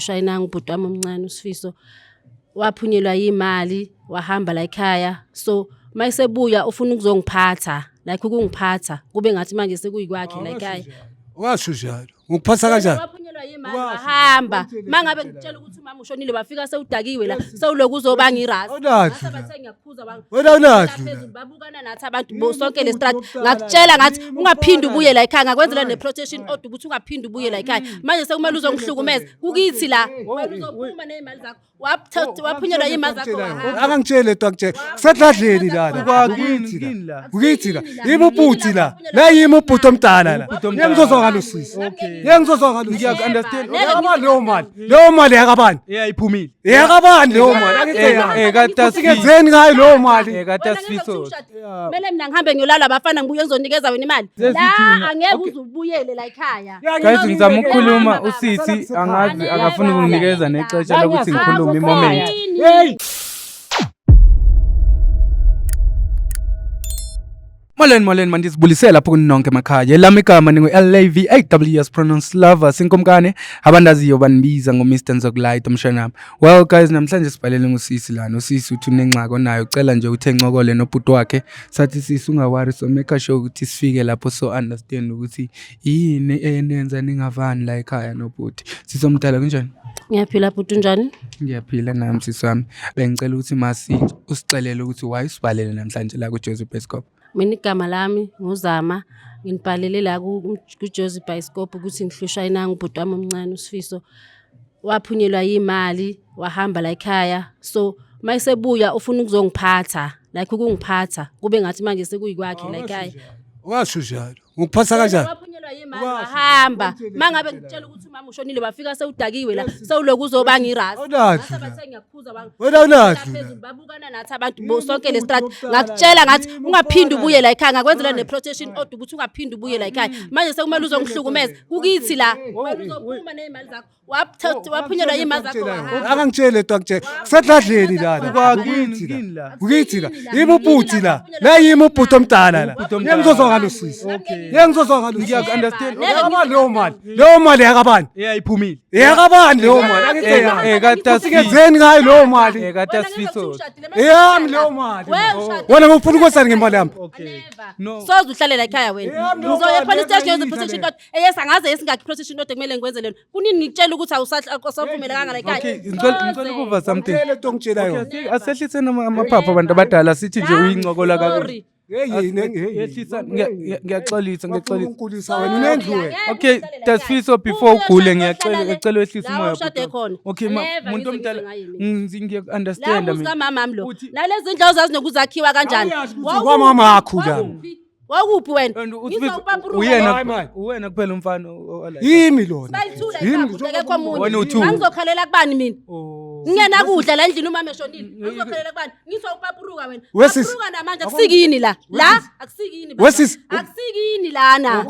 Ushayinanga ubhuti wami omncane uSifiso waphunyelwa yimali wahamba la ekhaya, so mayisebuya ufuna ukuzongiphatha like ukungiphatha kube ngathi manje sekuyikwakhe la ekhaya. Washo njalo ngikuphatha kanjani? Waphunyelwa yimali wahamba mangabe ngitshela ukuthi umama ushonile bafika sewudakiwe la sewuloku uzobanga irasi bathe ngiyakuphuza phezulu babukana nathi abantu sonke le strat ngakutshela ngathi ungaphindi ubuye la ekhaya ngakwenzela ne-protection order ukuthi ungaphindi ubuye la ekhaya manje sekumele uzongihlukumeza kukithi la uzophuma nezimali zakho waphunyelwa yimali zakho akangitshele lento akutshela kusedladleni lana kukithi la yimi ubhuti la yimi ubhuti omdala la ngiyangizozwa ngalo sisi ngiyangizozwa ngalo Ngiya-understand. leyo mali yakabani Iphumile. yakabani leyo mali kaThasifisa. singenzeni ngayo leyo mali kaThasifisa. kumele mina ngihambe ngiyolala abafana ngibuye ngizonikeza wena imali la angeke uze ubuyele la ekhaya. Guys ngizama ukukhuluma uSithi angazi akafuna ukunginikeza nexesha lokuthi ngikhulume i-moment. hey Molweni mandizibulisela lapho kuninonke emakhaya. Lami igama ningu-LAVAWS pronounce lover sinkomkane abandaziyo banibiza ngo-Mr Nzokulayita umshanami. Well guys namhlanje sibhalele ngusisi lana. Usisi uthi unengxaki onayo ucela nje uthe ncokole nobhuti wakhe. Sathi sisi ungawari so make sure ukuthi sifike lapho so understand ukuthi yini enenza ningavani la ekhaya nobhuti. Sisomdala kunjani? Ngiyaphila bhuti njani? Ngiyaphila nami sisi wami. Bengicela ukuthi masi usixelele ukuthi why usibhalele namhlanje la kuJozi Bioscope. Mina igama lami nguzama nginibhalele la kuJozi Bioscope ukuthi ngihlushayinanga ubhuti wami omncane uSifiso waphunyelwa yimali wahamba la ekhaya, so mayisebuya ufuna ukuzongiphatha like ukungiphatha kube ngathi manje sekuyikwakhe la ekhaya. washo njalo ngikuphatha kanjani? Waphunyelwa yimali wahamba mangabe ngitshela ukuthi umama ushonile bafika sewudakiwe la sewuloku uzobanga irasi bathe ngiyakuphuza phezulu babukana nathi abantu sonke le strat ngakutshela ngathi ungaphindi ubuye la ekhaya ngakwenzela ne-protection order ukuthi ungaphindi ubuye la ekhaya manje sekumele uzongihlukumeza kukithi la uzophuma nezimali zakho waphunyelwa yimali zakho akangitshele lento akutshela kusedladleni lana kukithi la yimi ubhuti la yimi ubhuti omdala la ngiyangizozwa ngalo sisi ngiyangizozwa ngalo Ngiya-understand. leyo mali yakabani Iphumile. yakabani leyo mali kaThasifisa. singenzeni ngayo leyo mali kaThasifisa. yami leyo mali wena ngifuna ukwesani ngemali yami No. soze uhlalela ekhaya wena ngizoya police station yenze protection order angaze yesingakhi protection order kumele ngikwenze lento kunini ngitshela ukuthi awusavumelekanga la ekhaya. Okay, ngicela ukuva something. lento ongitshela yona Asehliseni amaphaphu abantu abadala sithi nje uyincokola kakhulu. Yehlisa ngiyaxolisa. unkulisa wena unendlu wena Okay, Thasifisa before ugule ngiyacela wehlisa umoya. Ushade khona. Okay, umuntu omdala ngiya-understand la mina. mama lo nalezi ndlu zazi nokuzakhiwa kanjani kwamama akho la wakuphi wena Uwena kuphela umfana yimi lona Wena u-two. angizokhalela kubani mina ngiyena kudla la endlini umama eshonile angizokhalela kubani ngizowupapuruka wena papuruka namanje akusikini la akusikini akusikini lana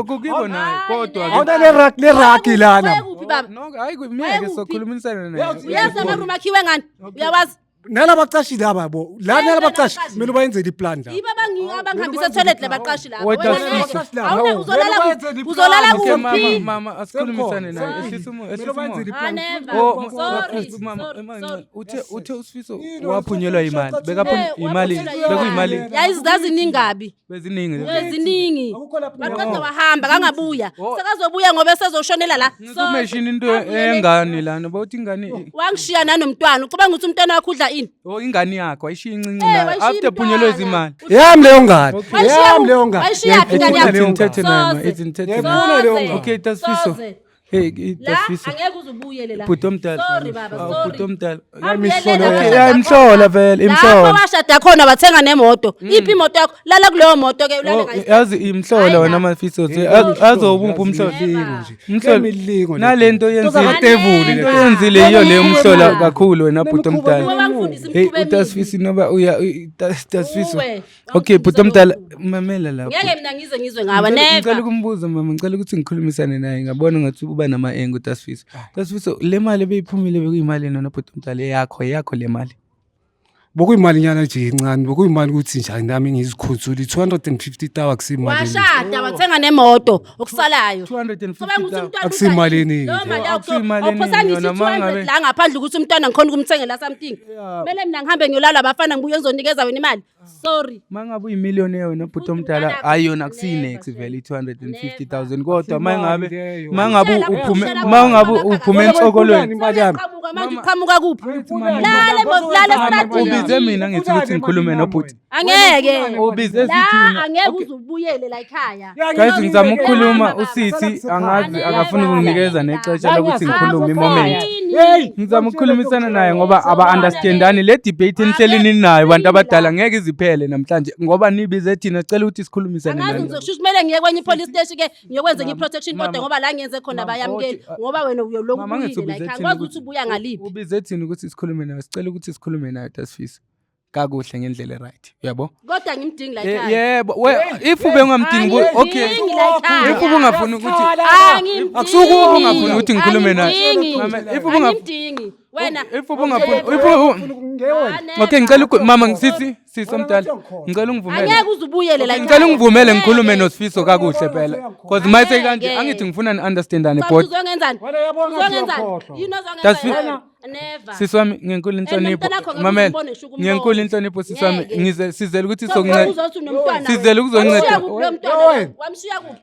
kukibo naye kodwa awuna leraki lana kuphi baba no hayi kumiyeke sokhulumisana naye. uyazi amaroom akhiwe ngani uyawazi nalabaqashi laba bo la nalabaqashi kumele bayenzele iplan la yiba abangihambisa toilet labaqashi lapho What does this? awuna uzolala kuphi Mama asikhulumisane naye ehlisa umoya sorry uthe uSifiso waphunyelwa imali bekuyimali yayizazi ningabi eziningi baqeda wahamba kangabuya sekazobuya ngoba esezoshonela la umeshini into engane lana bawuthi ingane wangishiya nanomntwana ucabanga ukuthi umntwana wakho udla ini ingane yakho ayishiya incinci la after phunyelwe izimali yami leyo ngane ayishiya ingane yakho okay Thasifisa Hey, Thasifisa. Angeke uzubuyele la. Bhuti omdala. Sorry baba, sorry. Bhuti omdala. Imhlola vele, imhlola. Lapho washada khona bathenga nemoto. Iphi imoto yakho? Lala kuleyo moto ke ulale ngayo. Yazi imhlola wena amafiso azobumpa umhlola. Umhlola. Nalento yenzile iyo leyo umhlola kakhulu wena bhuti omdala. Hey, uThasifisa noba uya Thasifisa. Okay, bhuti omdala mamela lapho. Ngeke mina ngizwe ngawe never. Ngicela ukumbuza mama, ngicela ukuthi ngikhulumisane naye ngabona ngathi uba nama-engo Thasifisa. Thasifisa le mali beyiphumile bekuyimali nona bhuti omdala yakho le mali. bokuyimali nyana nje incane bokuyimali ukuthi njani nami ngizikhuthula 250,000 akusimali washada wathenga nemoto okusalayo 250,000 akusimalini la ngaphandle ukuthi umntwana ngikhona ukumthengela something kumele mina ngihambe ngiyolala abafana ngibuye ngizonikeza wena imali sorry mangabe uyimillionaire wena bhuti omdala hayi yona akusinex vele 250,000 kodwa mangabe uphume ensokolweni manje uqhamuka kuphi lale ubize mina ngithi ukuthi ngikhulume nobhuti angeke ubize sithini angeke uzubuyele la ekhaya guys ngizama ukukhuluma usithi angazi akafuna ukunginikeza nexesha lokuthi ngikhulume moment ngizama ukukhulumisana naye ngoba aba-understandani le debate enihleli ninayo bantu abadala ngeke iziphele namhlanje ngoba nibize thina sicela ukuthi sikhulumisane angazi ngizosho kumele ngiye kwenye police station ke ngiyokwenza enye protection kodwa ngoba la ngiyenze khona bayamukeli ngoba wena uyolokhu ubuyile la ekhaya kwazi ukuthi ubuya ngaliphi ubize thina ukuthi sikhulume nayo sicela ukuthi sikhulume nayo Dasifisa kakuhle ngendlela right uyabo kodwa ngimdingi la ekhaya yebo if ube ungamdingi okay if ube ungafuni ukuthi akusuku ungafuni ukuthi ngikhulume naye if ube ngimdingi wena if ube ungafuni okay ngicela mama ngisithi sisomdala ngicela ungivumele angeke uzubuyele la ngicela ungivumele ngikhulume noSifiso kakuhle phela because mayise kanje angithi ngifuna ni-understandane but uzongenzani you know uzongenzani never siswami ngenkulu inhlonipho mamela ngenkulu inhlonipho siswami sizele ukuthi sizele ukuzonceda wamshiya kuphi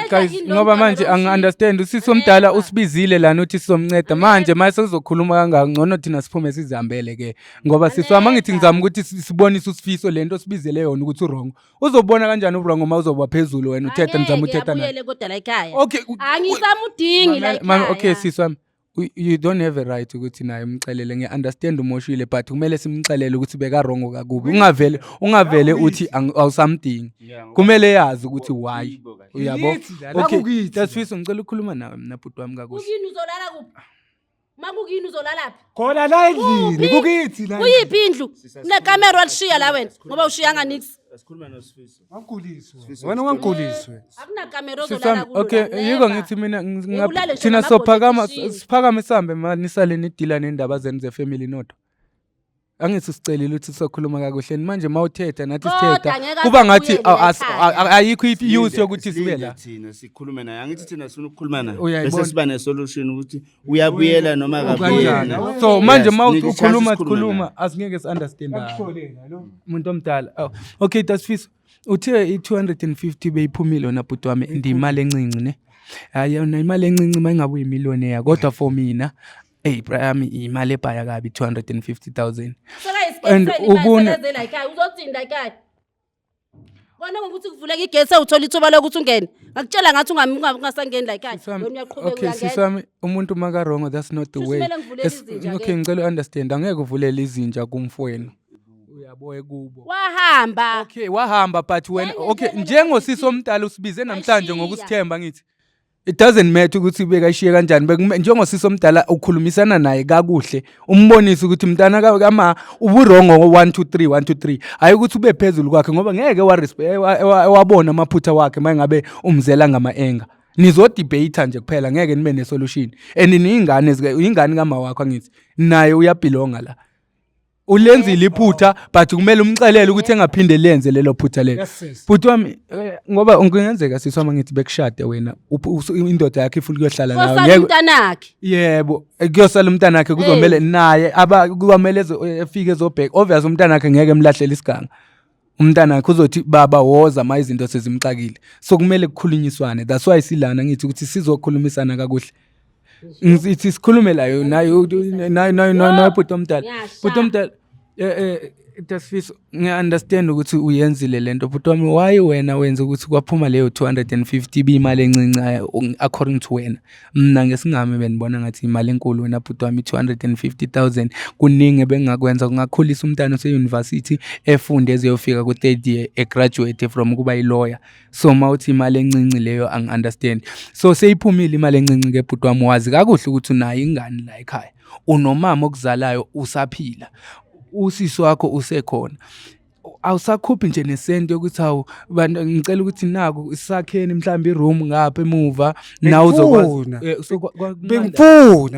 guys ngoba manje angi-understand usisi omdala usibizile lana uthi sizomnceda manje mayese kuzokhuluma kangaka ngcono thina siphume sizihambele ke ngoba siswami angithi ngizama ukuthi sibonise uSifiso lento sibizele yona ukuthi urong uzobona kanjani urong uma uzoba phezulu wena uthetha nizama uthetha naye kodwa la ekhaya okay angisamudingi la ekhaya okay siswami you don't have a right ukuthi naye umxelele ngiya-understand umoshile but kumele simxelele ukuthi bekarongo kakubi ungavele uthi awusamdingi kumele yazi ukuthi why uyabo okay Dasifisa ngicela ukukhuluma nawe mina bhuti wami kakuhle ukini uzolala kuphi makukini uzolalaphi khona la endlini kukithi la kuyiphi indlu nekamera walishiya la wena ngoba ushiyanga nix asikhuluma noSifiso wanguliswe wena wanguliswe akunakamera ozolala kulo okay yiko ngithi mina thina siphakame sihambe manje nisale nidila nendaba zenu ze-family nodwa angithi sicelile ukuthi sizokhuluma kakuhle manje mawuthetha nathi sithetha kuba ngathi ayikho i-use yokuthi sibe la thina sikhulume naye angithi thina sifuna ukukhuluma naye bese siba ne-solution ukuthi uyabuyela noma akabuyela so manje ukhuluma asingeke si-understand umuntu omdala okay Dasifisa uthe i-250 beyiphumile wona bhuti wami ndiyimali encinci ne hayi yona imali encinci mayingabe uyimillionaire kodwa for mina Brian imali ebhaya kabi 250,000 and ubona uzotsinda ekhaya bona ngokuthi kuvuleka igesi awuthola ithuba lokuthi ungene ngakutshela ngathi ungasangeni la ekhaya wena uyaqhubeka okay sisami umuntu makarongo that's not the way okay ngicela understand angeke uvulele izinja kumfowenu uyaboye kubo wahamba but wena okay njengosisi omdala usibize namhlanje ngokusithemba ngithi it doesn't matter ukuthi bekashiye kanjani njengosisi omdala ukhulumisana naye kakuhle umbonise ukuthi mntana kama uburongo 1 2 3 1 2 3 hayi ukuthi ube phezulu kwakhe ngoba ngeke wabona amaphutha wakhe mangabe umzela ngama-enga nizodebate nje kuphela ngeke nibe nesolution and ingane kama wakho angithi naye uyabhilonga la ulenzile iphutha but kumele umxelele ukuthi engaphinde lenze lelo phutha lelo bhuti wami ngoba ungenzeka siswama ngithi bekushade wena indoda yakhe ifuna ukuyohlala nawe umntanakhe yebo kuyosala umntanakhe kuzomela naye kumele efike ezobheka obvious umntanakhe ngeke emlahlele isiganga umntanakhe uzothi baba woza ma izinto sezimxakile so kumele kukhulunyiswane that's why silana ngithi ukuthi sizokhulumisana kakuhle ngithi sikhulume layo nayo bhuti omdala Dasifisa ngiya-understand ukuthi uyenzile lento bhuti wami why wena wenza ukuthi kwaphuma leyo 250 biyimali encinci according to wena mina ngesingami benibona ngathi imali enkulu wena bhuti wami 250,000 kuningi bengakwenza kungakhulisa umntana ose-university efunde ezeyofika ku-3rd year egraduate from ukuba yi-lawyer so mawuthi imali encinci leyo angi-understand so seyiphumile imali encinci-ke bhuti wami wazi kakuhle ukuthi unayo ingane la ekhaya unomama okuzalayo usaphila usisi wakho usekhona awusakhuphi nje nesenti yokuthi hawu bantu ngicela ukuthi naku isakheni mhlawumbe iroom ngapha emuva nawe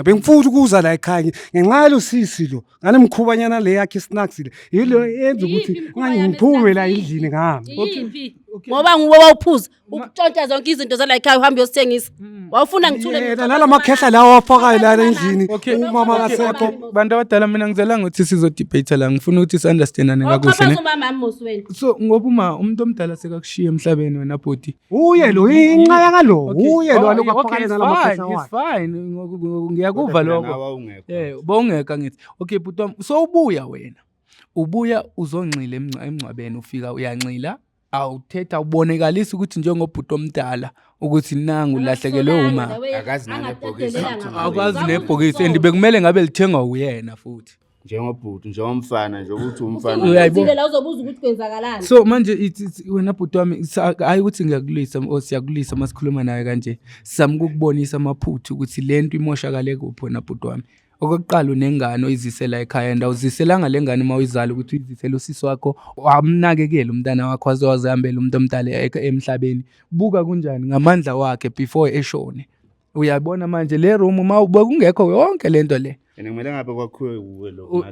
bengifuna ukuza la ekhaya ngenxa yalusisi lo ngale mkhubanyana le yakhe snacks le yilo yenza ukuthi ngiphume la endlini ngami ngoba nguwe wawuphuza ukutshontsha zonke izinto zala ekhaya uhambe uyosithengisa wawufuna ngithule yena nalamakhehla lawo wafakayo la endlini umama kasekho bantu abadala mina ngizelanga ukuthi sizodebate la ngifuna ukuthi si-understandane kakuhle ne so ngoba umuntu omdala sekakushiya emhlabeni wena bhodi uye lo inqaya ngalo uye lo alokho aphakale nalamakhehla wakhe fine ngiyakuva lokho bongeka ngithi okay bhuti wami so ubuya uzonxila emncwabeni ufika uyanxila awuthetha ubonekalisa ukuthi njengobhuti omdala ukuthi nangu ulahlekelwe uma akazi nebhokisi and bekumele ngabe lithengwa uyena futhi njengobhuti njengomfana nje ukuthi umfana uyayibona la uzobuza ukuthi kwenzakalani so manje wena bhuti wami hayi ukuthi ngiyakulisa siyakulisa masikhuluma nawe kanje sizama ukubonisa amaphuthu ukuthi lento imoshakale kuphi wena bhuti wami okokuqala unengane oyizisela ekhaya and awuziselanga lengane uma uyizala ukuthi uyizisela usisi wakho wamnakekela umntana wakho wazihambela umuntu omdala emhlabeni buka kunjani ngamandla wakhe before eshone uyabona manje le room uma kungekho yonke lento le kumele ngabe kwakhiwe uwe lo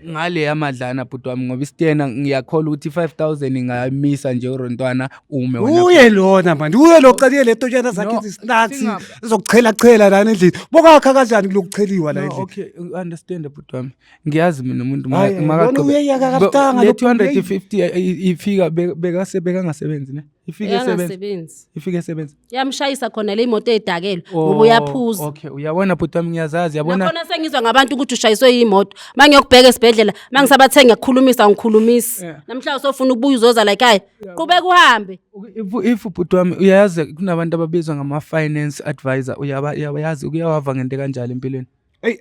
ngale yamadlana bhuti wami ngoba isitena ngiyakhola ukuthi 5,000 ingamisa nje uRontwana ume wena uye lona manje uye lo qaliye leto tshena zakhe izinatsi izokuchela lana endlini bokakha kanjani kulokucheliwa la endlini okay understand bhuti wami ngiyazi mina umuntu makaqobe le 250 ifika bekangasebenzi ne ifike esebenzi yamshayisa khona le imoto edakelwe ngoba uyaphuza okay uyabona bhuti wami ngiyazazi yabona khona sengizwa ngabantu ukuthi ushayiswe imoto mangiyokubheka esibhedlela mangisabathenga ngikhulumisi namhlanje sofuna ukubuya uzoza la ekhaya qhubeka uhambe if bhuti wami uyazi kunabantu ababizwa ngama-finance advisor uyabayazi uyawava ngento kanjalo empilweni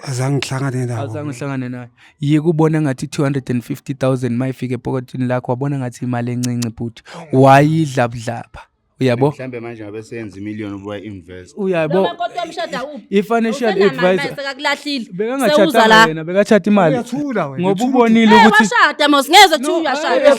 azange ngihlangane naye yikubona ngathi 250,000 mayifike epokothini lakho wabona ngathi imali encinci bhuti wayidla budlapha uyabo mhlambe manje ngabe senza imillion ubuya invest uyabo nkosi yomshada uphi i-financial advisor sekakulahlile bekangachata wena bekachata imali ngoba ubonile ukuthi washada mos ngeze kuthi uyashada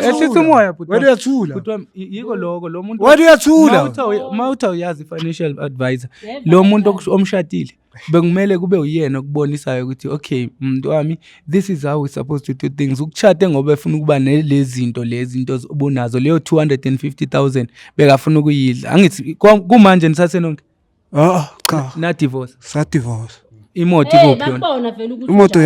ehlisa umoya bhuti wena uyathula bhuti wami yiko lokho lo muntu wena uyathula mawuthi uyazi i-financial advisor lo muntu omshadile bekumele kube uyena okubonisayo ukuthi okay muntu wami this is how we supposed to do things ukuchate ngoba efuna ukuba lezi zinto obunazo leyo 250,000 bekafuna ukuyidla angithi kumanje nisase nonke cha na divorce imoto ikuphi yona imoto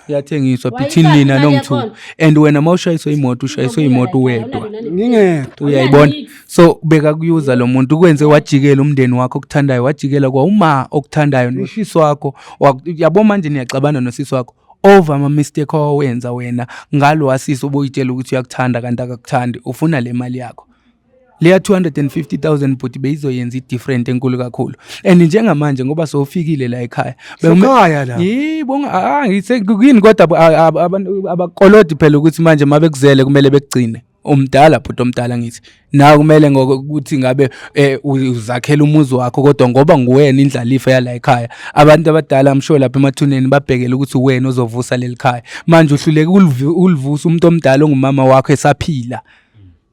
yathengiswa between nina nongithu and wena mawushayiswa imoto ushayiswa imoto wedwa ngingedwa uyayibona so bekakuyuza lo muntu ukwenze wajikela umndeni wakho okuthandayo wajikela kwa uma okuthandayo nosisi wakho yabo manje niyaxabana nosisi wakho over ama mistake owenza wena ngalo wasisi ubuyitshela ukuthi uyakuthanda kanti akakuthandi ufuna le mali yakho leya 250,000 but beyizoyenza i-different enkulu kakhulu and njengamanje ngoba sowufikile la ekhaya ekhaya la yibonga ngiyini kodwa abantu abakolodi phela ukuthi manje mabekuzele kumele bekugcine umdala bhuti omdala ngithi nawe kumele ngokuthi ngabe uzakhela umuzi wakho kodwa ngoba nguwena indlalifa yala ekhaya abantu abadala amsho lapha emathuneni babhekele ukuthi uwena ozovusa leli khaya manje uhluleke ulivusa umuntu omdala ongumama wakho esaphila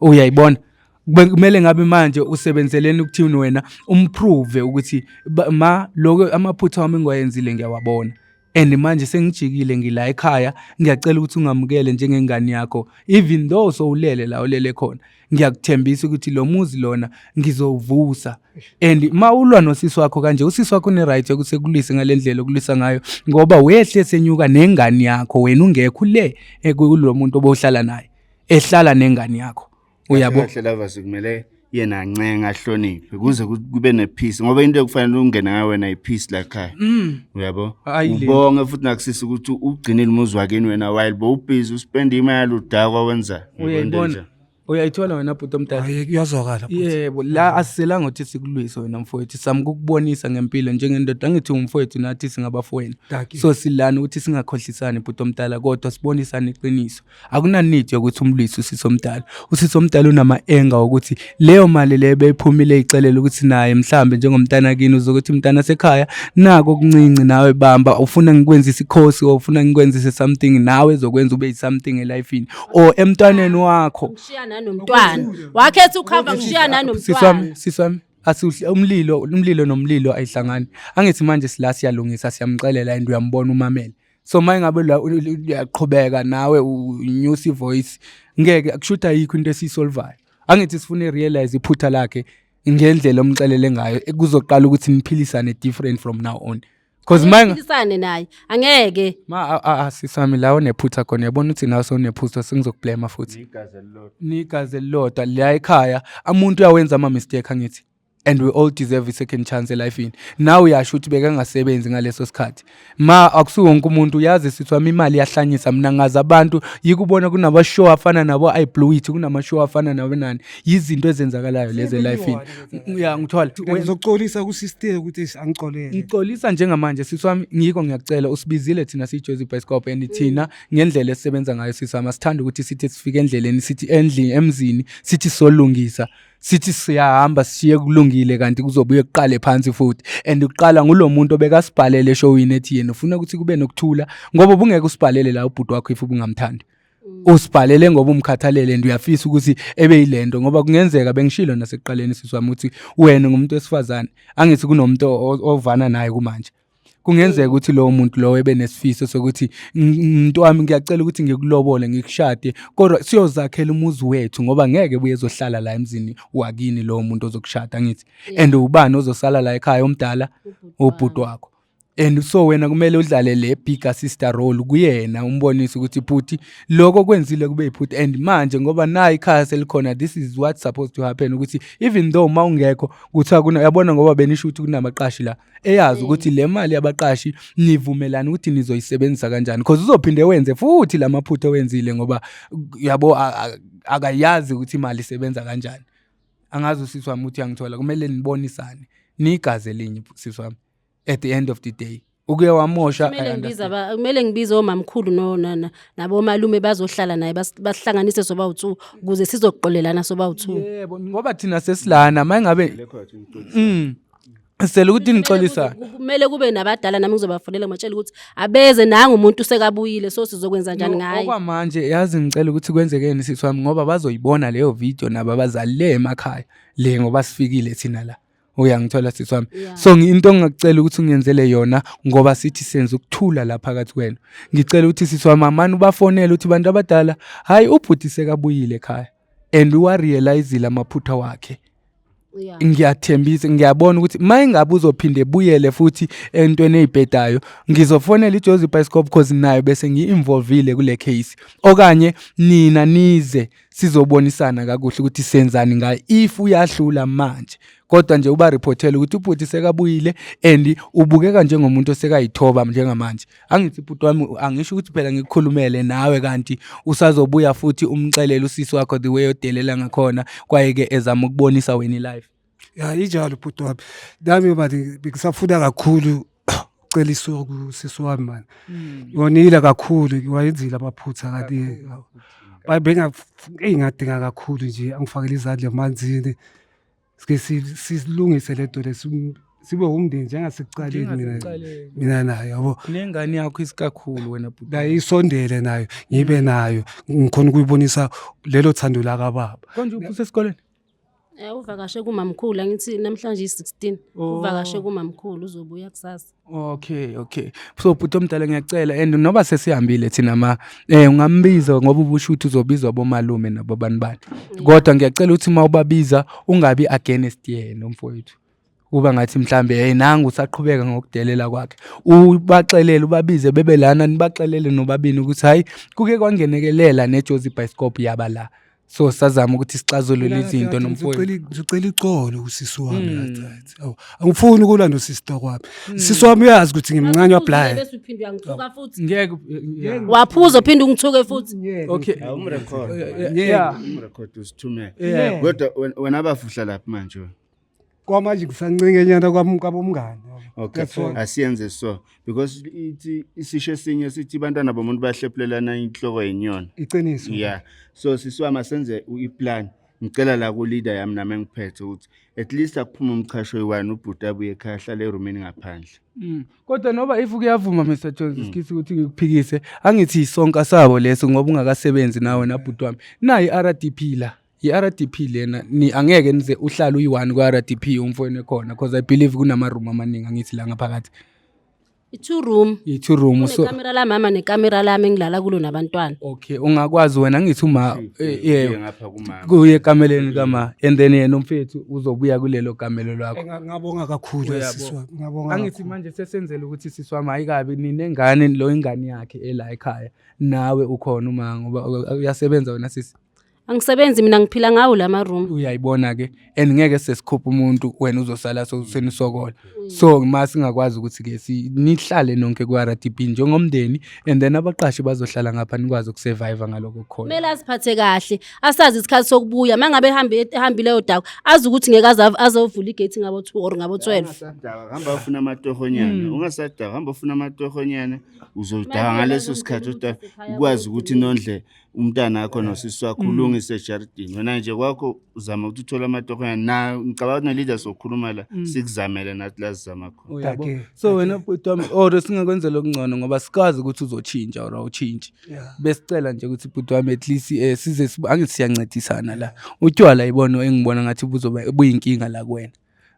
uyayibona kumele ngabe manje usebenzeleni ukuthini wena umprove ukuthi lokho amaphutha wami engiyenzile ngiyawabona and manje sengijikile ngila ekhaya ngiyacela ukuthi ungamukele njengengane yakho even though sowulele la ulele khona ngiyakuthembisa ukuthi lo muzi lona ngizowuvusa and mawulwa nosisi wakho kanje usisi wakho une right ukuthi sekulise ngalendlela okulisa ngayo ngoba wehle senyuka nengane yakho wena ungekho le kulo muntu obohlala naye ehlala nengane yakho uyabo kahle lava sikumele yena ncenga ahloniphe kuze kube nepeace ngoba into ekufanele ungene ngayo wena ipeace la ekhaya uyabo ubonge futhi nakusisi ukuthi ugcinile umuzi wakini wena while bo busy uspend imali udakwa wenza uyayibona Uyayithola wena bhuti omdala? Hayi kuyazwakala. Yebo, la asiselanga ukuthi sikulwise wena mfowethu, sami ukukubonisa ngempilo njengendoda. Angithi umfowethu nathi singabafowenu. So silana ukuthi singakhohlisani bhuti omdala, kodwa sibonisane iqiniso. Akunanidi yokuthi umlwise usisi omdala. Usisi omdala unama-enga ukuthi leyo mali le beyiphumile ixelela ukuthi naye mhlambe njengomntana kini uzokuthi mntana sekhaya nako okuncinci nawe bamba, ufuna ngikwenzisa ikhosi or ufuna ngikwenzise something nawe ezokwenza ube something elifini or emntwaneni wakho. Ngishiyana nomntwana. Wakhetha ukuhamba ngishiyana nomntwana. Siswami asihle umlilo nomlilo ayihlangani. Angithi manje sila siyalungisa siyamxelela and uyambona umamela. So mayingabe la uyaqhubeka nawe unews voice ngeke akushuta yikho into esisolvayo. Angithi sifune realize iphutha lakhe ngendlela omxelele ngayo ekuzoqala ukuthi niphilisane different from now on. Because Niphilisane naye angeke. Sisami la onephutha khona yabona ukuthi nawe sonephutha sengizokublema futhi. Nigaze lodwa la ekhaya umuntu uyawenza ama mistake angithi. And we all deserve a second chance elifini. Now uyasho ukuthi bekangasebenzi ngaleso sikhathi. Akusuko wonke umuntu uyazi sithi imali yahlanyisa mina ngazi abantu yikubona kunaba show afana nabo iBlueit kunama show afana nabo nani yizinto ezenzakalayo leze elifini. Ngithola ngizoxolisa ku sister ukuthi angicolele. Ngicolisa njengamanje siswami ngiko ngiyacela usibizile thina siJozi Bioscope and thina ngendlela esisebenza ngayo sisama sithanda ukuthi sithi sifike endleleni sithi emzini sithi solungisa. Sithi siyahamba siye kulungile kanti kuzobuye kuqale phansi futhi and uqala ngulomuntu obekasibhalele showini ethi yena ufuna ukuthi kube nokuthula ngoba ubungeke usibhalele la ubhuti wakho ifu bungamthandi usibhalele ngoba umkhathalele and uyafisa ukuthi ebe yilento ngoba kungenzeka bengishilo nasekuqaleni siswami ukuthi wena ngumuntu wesifazane angithi kunomuntu ovana naye kumanje kungenzeka ukuthi lo muntu lo ebe nesifiso sokuthi umuntu wami ngiyacela ukuthi ngikulobole ngikushade kodwa siyozakhela umuzi wethu ngoba ngeke buye ezohlala la emzini wakini lo muntu ozokushada ngithi and ubani ozosala la ekhaya omdala ubhuti wakho and so wena kumele udlale le bigger sister role kuyena umbonise ukuthi bhuti lokho kwenzile kube yiphuthi and manje ngoba nayi ikhaya selikhona this is what's supposed to happen ukuthi even though mawungekho kuthiwa kuna yabona ngoba benisho ukuthi kunamaqashi la eyazi ukuthi le mali yabaqashi nivumelana ukuthi nizoyisebenzisa kanjani because uzophinde wenze futhi lamaphutho wenzile ngoba yabo akayazi ukuthi imali isebenza kanjani angazi usisi wami uthi uyangithola kumele nibonisane nigaze linye sisi wami at the end of the day ukuye wamosha kumele ngibize omamkhulu nabo malume bazohlala naye basihlanganise soba u2 ukuze sizoqolelana soba u2 yebo ngoba thina sesilana mayingabe sele ukuthi nixolisa kumele kube nabadala nami ngizobafonela ngitshela ukuthi abeze nanga umuntu sekabuyile so sizokwenza njani ngaye okwamanje yazi ngicela ukuthi kwenzekeni sisi wami ngoba bazoyibona leyo video nabo abazali le emakhaya le ngoba sifikile thina la uyangithola sisi wami so into engakucela ukuthi ungenzele yona ngoba sithi senza ukuthula la phakathi kwenu ngicela ukuthi sisi wami amani ubafonele ukuthi bantu abadala hayi ubhuti sekabuyile ekhaya and uwarealize amaphutha wakhe ngiyathembisa ngiyabona ukuthi mayingabe uzophinde buyele futhi entweni ezibhedayo ngizofonela iJozi Bioscope because nayo bese ngiinvolvile kule case okanye nina nize sizobonisana kakuhle ukuthi senzani ngayo if uyahlula manje kodwa nje uba reportela ukuthi ubhuti sekabuyile and ubukeka njengomuntu osekayithoba njengamanje angithi bhuti wami angisho ukuthi phela ngikukhulumele nawe kanti usazobuya futhi umxelele usisi wakho the way odelela ngakhona kwayeke ezama ukubonisa wena live injalo bhuti wami nami bathi ngisafuna kakhulu ucela isoko sisi wami man yonile kakhulu wayenzile amaphutha kanti bengadinga kakhulu nje angifakele izandla emanzini sike silungise lento sibe umndeni njengasekuqaleni mina nayo yabo nengane yakho isikakhulu wena bhuti la isondele nayo ngibe nayo ngikhona ukuyibonisa lelo thando la kababa konje uphuse esikoleni uvakashe kumamkhulu angithi namhlanje i16 uvakashe kumamkhulu uzobuya kusasa okay so bhuti omdala ngiyacela and noba sesihambile thina ungambiza ngoba ubusho ukuthi uzobizwa bomalume nabo banibani kodwa ngiyacela ukuthi mawubabiza ungabi against yena umfowethu uba ngathi mhlambe nanga usaqhubeka ngokudelela kwakhe ubaxelele ubabize bebelana nibaxelele nobabini ukuthi hayi kuke kwangenekelela neJozi Bioscope yaba la so sazama ukuthi sixazulule izinto nomfowethu. Ngicela ixolo usisi wami right. Angifuni ukulwa nosisister kwami. Sisi wami uyazi ukuthi ngimncane wablind. Bese uphinde uyangithuka futhi. Ngeke Waphuza uphinde ungithuke futhi. okay. Umrecord. Yeah. Umrecord usithumele. Kodwa wena abafuhla lapha manje. Kwamanje ngisancinge nyana kwabomngane. Okay. Asiyenze so because ithi isisho esinye sithi bantwana bomuntu bahlephulelana inhloko yenyoni. Iqiniso. Yeah. So sisiwama senze iplan. Ngicela la ku leader yami nami ngiphethe ukuthi at least akuphuma umchasho oyi1 ubhuti abuye ekhaya hlala eroomini ngaphandle. Kodwa noba if kuyavuma Mr Jones skisi ukuthi ngikuphikise angithi isonka sabo leso ngoba ungakasebenzi nawe nabhuti wami nayi RDP la iRDP lena ni angeke nize uhlala uyi1 kwaRDP umfowene khona because I believe kunama room amaningi angithi la ngaphakathi I2 room. I2 room so Kamera la mama nekamera lami engilala kulo nabantwana. okay ungakwazi wena ngithi uma ngapha kumama kuye kameleni kama and then yena umfethu uzobuya kulelo kamelo lakho. Ngabonga kakhulu sisi wami. Ngabonga. Angithi manje sesenzele ukuthi siswami ayikabi ninengane lo ingane yakhe ela ekhaya nawe ukhona uma ngoba uyasebenza wena sisi. Angisebenzi mina ngiphila ngawo lama room. Uyayibona ke and ngeke sesikhupha umuntu wena uzosala senisokola so masingakwazi ukuthi ke nihlale nonke kwaRDP njengomndeni and then abaqashi bazohlala ngapha nikwazi ukusurvive ngaloko khona. Kumele asiphathe kahle asazi isikhathi sokubuya mangabe ehambile yodawo azi ukuthi ngeke azovula igate ngabo 2 or ngabo 12. Hamba ufuna amatohonyana ungasadaka hamba ufuna amatohonyana uzodaka ngaleso sikhathi ukwazi ukuthi nondle umntana wakho nosisi wakho ulungise ejardini wena nje kwakho uzama ukuthi uthola amatohonyana na ngicabanga leader sokhuluma la sikuzamele nathi la sizama khona. So wena bhuti wami or singakwenzela okungcono ngoba sikazi ukuthi uzotshintsha or awutshintshe besicela nje ukuthi bhuti wami at least size angithi siyancedisana la utywala yibona engibona ngathi buzoba buyinkinga la kuwena.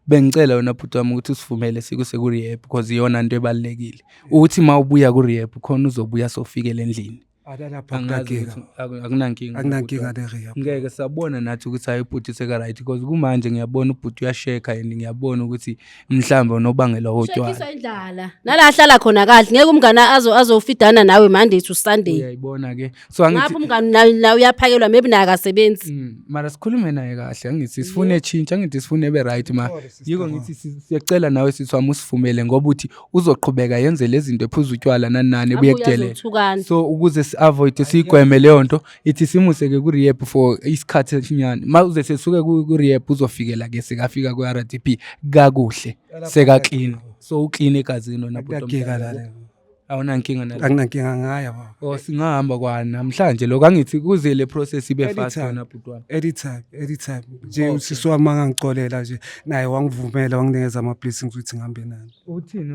Bengicela wena bhuti wami ukuthi usivumele sikuse ku rehab because iyona into ebalekile ukuthi mawubuya ku rehab khona uzobuya sofikele endlini. Akunankinga le. Ngeke sabona nathi ukuthi ayibhuti seka right because kumanje ngiyabona ubhuti uyasheka and ngiyabona ukuthi mhlambe unobangela hotshwala. Shekiswa indlala. Nala hlala khona kahle ngeke umngane azofidana nawe Monday to Sunday. Uyayibona ke. So angithi ngapha umngane nawe uyaphakelwa maybe naye akasebenzi. Mara sikhulume naye kahle angithi sifune change angithi sifune be right ma. Yiko ngithi siyacela nawe siswami usivumele ngoba uthi uzoqhubeka yenze lezi zinto ephuza utywala nanani buyekutele. So ukuze avoid sigweme leyo nto ithi simuseke ku rehab for isikhathi esinyane mawuze sesuke ku rehab uzofikela ke sekafika ku RDP kakuhle seka clean so uclean egazini nabodwa awunankinga nalo akunankinga ngaya baba singahamba kwa namhlanje lokho angithi kuze le process ibe fast wona butwana anytime nje usisi wami angicolela nje naye wangivumela wanginikeza ama blessings ukuthi ngihambe nani.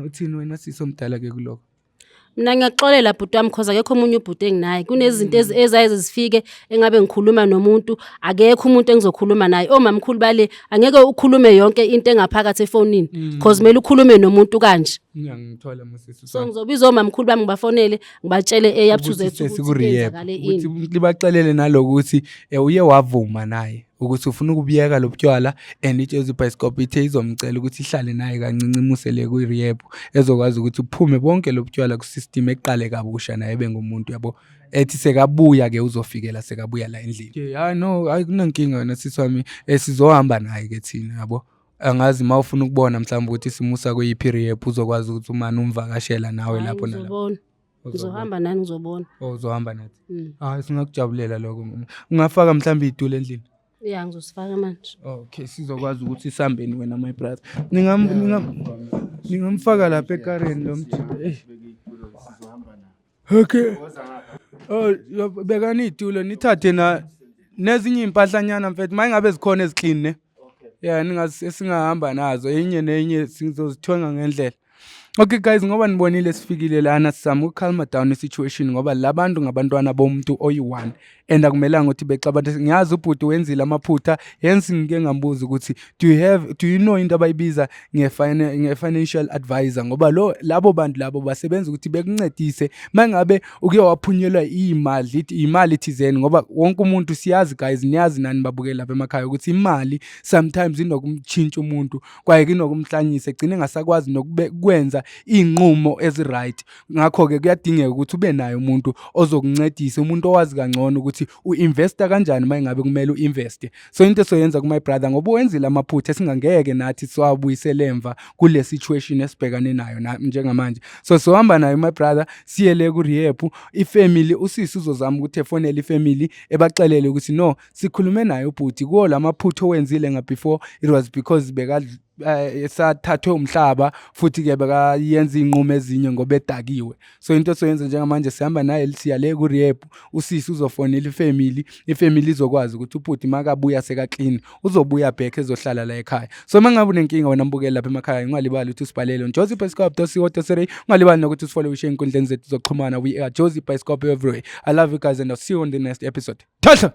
Uthini wena sisomdala ke kuloko? Mina ngiyaxolela bhuti wami because akekho umunye ubhuti engingayi kunezinto ezayize zifike engabe ngikhuluma nomuntu akekho umuntu engizokhuluma naye omamkhulu bale angeke ukhulume yonke into engaphakathi efonini because mele ukhulume nomuntu kanje. Ngiyangithola musisi so ngizobiza omamkhulu bami ngibafonele ngibatshele yaphuze ukuthi libaxelele nalokuthi uye wavuma naye ukuthi ufuna ukubiyeka lobutywala and iJesu Bioscope ithe izomcela ukuthi ihlale naye kancinci musele ku rehab ezokwazi ukuthi uphume bonke lobutywala ku system eqale kabusha naye bengumuntu yabo ethi sekabuya ke uzofikela sekabuya la endlini. No akunankinga wena sisi wami sizohamba naye ke thina yabo angazi mawufuna ukubona mhlawumbe ukuthi simusa kuyiphi rehab uzokwazi ukuthi umani umvakashela nawe lapho nalapho. Uzohamba nani uzobona. Uzohamba nathi. Singakujabulela lokho. Ungafaka mhlawumbe itulo endlini. Yeah ngizosifaka manje. Okay sizokwazi ukuthi sihambeni wena my brother. Ningamfaka lapha ekareni lo mjida. Okay. Bekani itulo nithathe na nezinye impahlanyana mfethu mayingabe zikhona eziclean ne. Yeah singahamba nazo enye nenye sizozithonga ngendlela. Okay guys ngoba nibonile sifikile lana sizama ukukhalma down isituation ngoba labantu ngabantwana bomuntu oyi1 and akumelanga ukuthi bexabathe ngiyazi ubhuti wenzile amaphutha yensi ngike ngambuza ukuthi do you know into abayibiza nge-financial advisor ngoba labo bantu labo basebenza ukuthi bekuncedise mangabe uke waphunyelwa imali thizeni ngoba wonke umuntu siyazi guys niyazi nani babukela lapha emakhaya ukuthi imali sometimes inokumtshintsha umuntu kwaye inokumhlanyisa egcine ngasakwazi nokukwenza inqumo ezi right ngakho ke kuyadingeka ukuthi ube nayo umuntu ozokuncedisa umuntu owazi kangcono ukuthi ukuthi u-investa kanjani uma ngabe kumele u-investe. So into soyenza ku my brother ngoba wenzile amaphutha esingangeke nathi siwabuyisele emva kule situation esibhekane nayo njengamanje. So sohamba nayo my brother siyele ku rehab, ifamily usisi uzozama ukuthi efonele ifamily ebaxelele ukuthi no sikhulume naye ubhuti kuwo lamaphutha owenzile before it was because esathathwe umhlaba futhi ke bekayenza inqumo ezinye ngoba edakiwe. So into soyenza njengamanje sihamba naye siyale ku rehab, usisi uzofonela ifamily izokwazi ukuthi ubhuti makabuya seka clean uzobuya back ezohlala la ekhaya. So mangabe unenkinga wena mbukeli lapha emakhaya ungalibali ukuthi usibhalele jozibiescope.co.za, ungalibali nokuthi usifollow ushe inkundleni zethu zokuxhumana. We are Jozi Biescope everywhere. I love you guys and I'll see you on the next episode. Tasha.